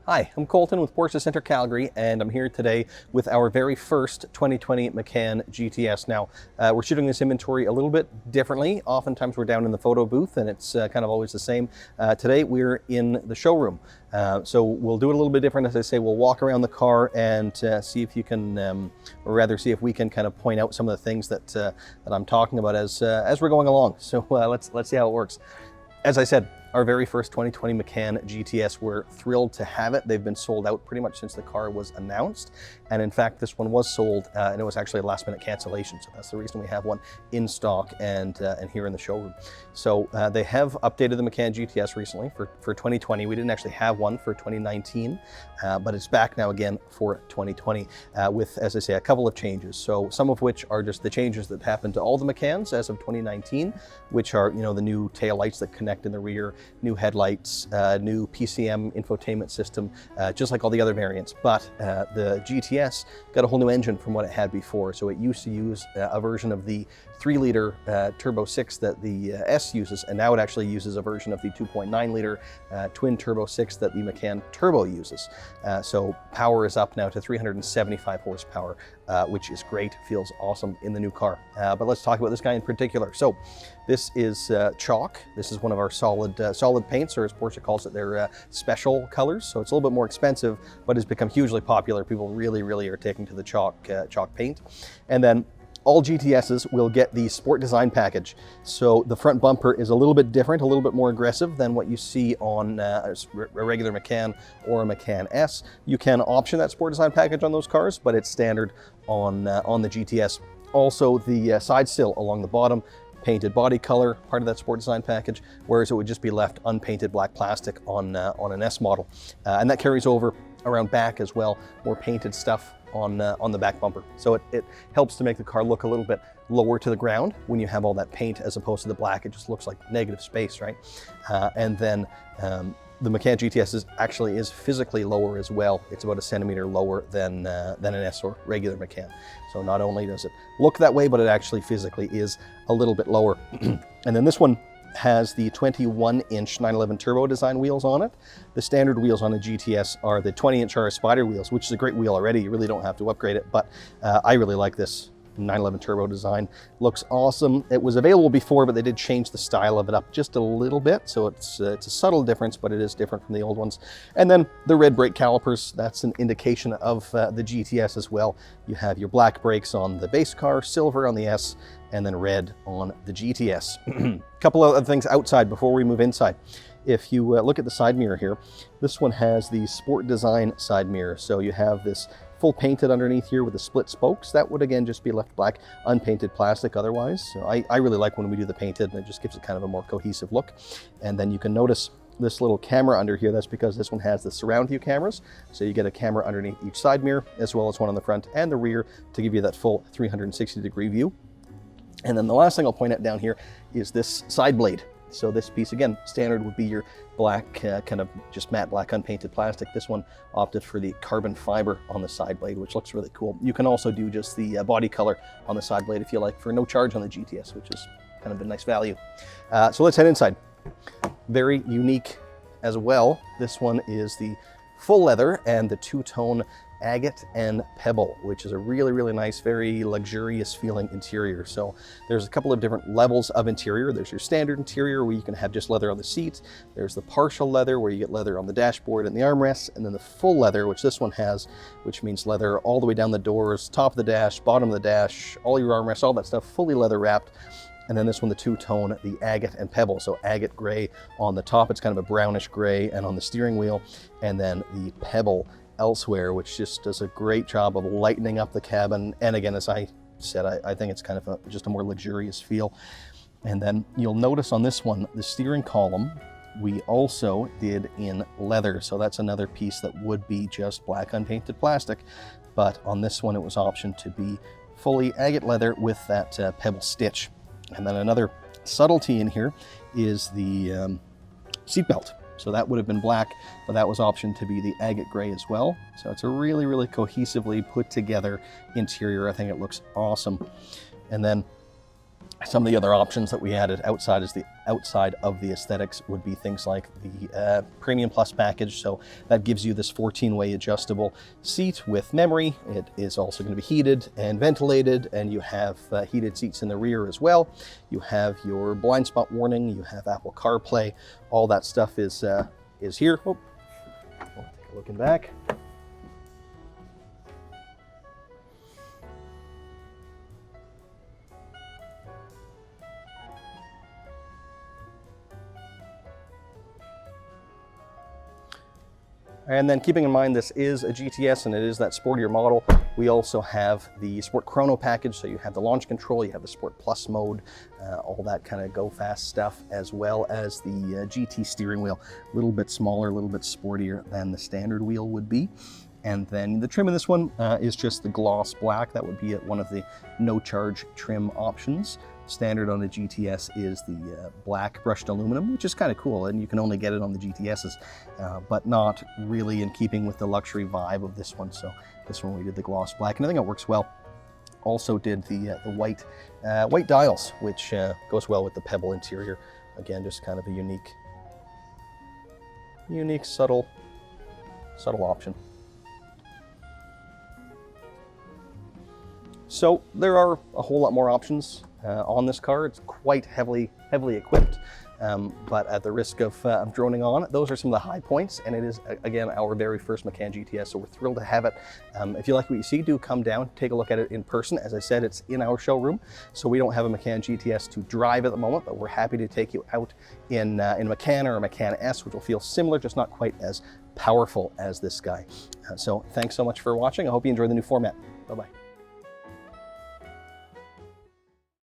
Hi, I'm Colton with Porsche Center Calgary, and I'm here today with our very first 2020 Macan GTS. Now, we're shooting this inventory a little bit differently. Oftentimes we're down in the photo booth and it's kind of always the same. Today we're in the showroom. So we'll do it a little bit different. As I say, we'll walk around the car and see if you can, or rather see if we can kind of point out some of the things that I'm talking about as we're going along. So let's see how it works. As I said, our very first 2020 Macan GTS, we're thrilled to have it. They've been sold out pretty much since the car was announced. And in fact, this one was sold and it was actually a last minute cancellation. So that's the reason we have one in stock and here in the showroom. So they have updated the Macan GTS recently for 2020. We didn't actually have one for 2019, but it's back now again for 2020 with, as I say, a couple of changes. So some of which are just the changes that happened to all the Macans as of 2019, which are, the new tail lights that connect in the rear, new headlights, new PCM infotainment system, just like all the other variants. But the GTS got a whole new engine from what it had before. So it used to use a version of the 3-liter Turbo 6 that the S uses, and now it actually uses a version of the 2.9-liter twin Turbo 6 that the Macan Turbo uses. So power is up now to 375 horsepower, which is great, feels awesome in the new car. But let's talk about this guy in particular. So this is chalk. This is one of our solid paints, or as Porsche calls it, their special colors. So it's a little bit more expensive, but has become hugely popular. People really are taking to the chalk paint. And then all GTSs will get the Sport Design package. So the front bumper is a little bit different, a little bit more aggressive than what you see on a regular Macan or a Macan S. You can option that Sport Design package on those cars, but it's standard on the GTS. Also, the side sill along the bottom, painted body color, part of that Sport Design package, whereas it would just be left unpainted black plastic on an S model. And that carries over around back as well, more painted stuff on the back bumper. So it helps to make the car look a little bit lower to the ground when you have all that paint as opposed to the black. It just looks like negative space, right? And then the Macan GTS actually is physically lower as well. It's about 1 centimeter lower than an S or regular Macan. So not only does it look that way, but it actually physically is a little bit lower. And then this one has the 21-inch 911 turbo design wheels on it. The standard wheels on a GTS are the 20-inch RS Spider wheels, which is a great wheel already. You really don't have to upgrade it, but I really like this 911 turbo design. Looks awesome. It was available before, but they did change the style of it up just a little bit. So it's a subtle difference, but it is different from the old ones. And then the red brake calipers, that's an indication of the GTS as well. You have your black brakes on the base car, silver on the S, and then red on the GTS. A couple of other things outside before we move inside. If you look at the side mirror here, this one has the Sport Design side mirror. So you have this full painted underneath here with the split spokes. That would again just be left black, unpainted plastic otherwise. So I really like when we do the painted, and it just gives it kind of a more cohesive look. And then you can notice this little camera under here. That's because this one has the surround view cameras. So you get a camera underneath each side mirror, as well as one on the front and the rear to give you that full 360-degree view. And then the last thing I'll point out down here is this side blade. So this piece, again, standard would be your black, kind of just matte black unpainted plastic. This one opted for the carbon fiber on the side blade, which looks really cool. You can also do just the body color on the side blade if you like, for no charge on the GTS, which is kind of a nice value. So let's head inside. Very unique as well. This one is the full leather and the two-tone agate and pebble, which is a really nice, very luxurious feeling interior. So there's a couple of different levels of interior. There's your standard interior where you can have just leather on the seat. There's the partial leather where you get leather on the dashboard and the armrests, and then the full leather, which this one has, which means leather all the way down the doors, top of the dash, bottom of the dash, all your armrests, all that stuff fully leather wrapped. And then this one, the two-tone, the agate and pebble. So agate gray on the top, it's kind of a brownish gray, and on the steering wheel, and then the pebble elsewhere, which just does a great job of lightening up the cabin. And again, as I said, I think it's kind of just a more luxurious feel. And then you'll notice on this one, the steering column, we also did in leather. So that's another piece that would be just black unpainted plastic. But on this one, it was optioned to be fully agate leather with that pebble stitch. And then another subtlety in here is the seat belt. So that would have been black, but that was optioned to be the agate gray as well. So it's a really cohesively put together interior. I think it looks awesome. And then Some of the other options that we added outside of the aesthetics would be things like the Premium Plus package. So that gives you this 14-way adjustable seat with memory. It is also going to be heated and ventilated, and you have heated seats in the rear as well. You have your blind spot warning. You have Apple CarPlay. All that stuff is here. Oh, looking back. And then keeping in mind this is a GTS and it is that sportier model, we also have the Sport Chrono package. So you have the launch control, you have the Sport Plus mode, all that kind of go fast stuff, as well as the GT steering wheel, a little bit smaller, a little bit sportier than the standard wheel would be. And then the trim in this one is just the gloss black. That would be one of the no charge trim options. Standard on the GTS is the black brushed aluminum, which is kind of cool, and you can only get it on the GTSs, but not really in keeping with the luxury vibe of this one. So this one we did the gloss black, and I think it works well. Also did the white dials, which goes well with the pebble interior. Again, just kind of a unique, subtle option. So there are a whole lot more options on this car. It's quite heavily equipped, but at the risk of droning on, those are some of the high points, and it is, again, our very first Macan GTS, so we're thrilled to have it. If you like what you see, do come down, take a look at it in person. As I said, it's in our showroom, so we don't have a Macan GTS to drive at the moment, but we're happy to take you out in Macan or a Macan S, which will feel similar, just not quite as powerful as this guy. So thanks so much for watching. I hope you enjoy the new format. Bye-bye.